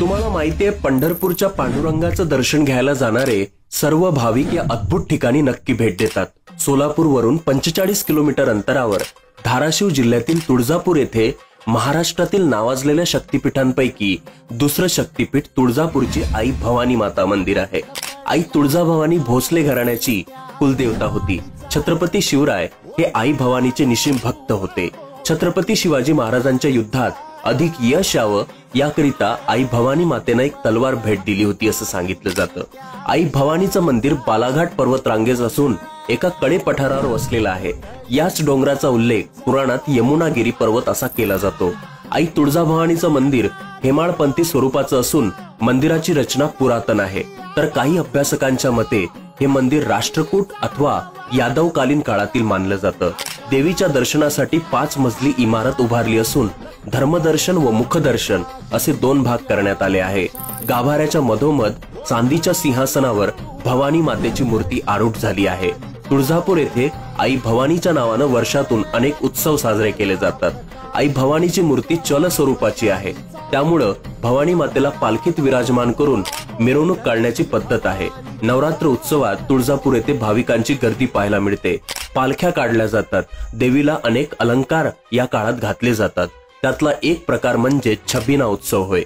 तुम्हाला माहितीये, पंढरपूरच्या पांडुरंगाचं दर्शन घ्यायला जाणारे सर्व भाविक या अद्भुत ठिकाणी नक्की भेट देतात। सोलापूरवरून 45 किलोमीटर अंतरावर धाराशिव जिल्ह्यातील तुळजापूर येथे महाराष्ट्रातील नावाजलेल्या शक्तिपीठांपैकी दुसरं शक्तिपीठ तुळजापूरची आई भवानी माता मंदिर आहे। आई तुळजाभवानी भोसले घराण्याची कुलदेवता होती। छत्रपती शिवराय हे आई भवानीचे निश्चिम भक्त होते। छत्रपती शिवाजी महाराजांच्या युद्धात अधिक यश यावं याकरिता आई भवानी मातेने एक तलवार भेट दिली होती असं सांगितलं जातं। आई भवानीचं मंदिर बालाघाट पर्वत रांगेत असून एका कडे पठारावर वसलेला आहे। याच डोंगराचा उल्लेख पुराणात यमुनागिरी पर्वत असा केला जातो। आई तुळजाभवानीचं मंदिर हेमाळपंथी स्वरूपाचं असून मंदिराची रचना पुरातन आहे, तर काही अभ्यासकांच्या मते हे मंदिर राष्ट्रकूट अथवा यादवकालीन काळातील मानलं जातं। देवीच्या दर्शनासाठी 5 मजली इमारत उभारली असून धर्मदर्शन व मुखदर्शन असे 2 भाग करण्यात आले आहे। गाभाऱ्याच्या मधोमध चांदीच्या सिंहासनावर भवानी मातेची मूर्ती आरूढ झाली आहे। तुळजापूर येथे आई भवानीच्या नावानं वर्षातून अनेक उत्सव साजरे केले जातात। आई भवानीची मूर्ती चल स्वरूपाची आहे, त्यामुळं भवानी मातेला पालखीत विराजमान करून मिरवणूक काढण्याची पद्धत आहे। नवरात्र उत्सवात तुळजापूर येथे भाविकांची गर्दी पाहायला मिळते। पालख्या काढल्या जातात। देवीला अनेक अलंकार या काळात घातले जातात। त्यातला एक प्रकार म्हणजे छबिना उत्सव होय।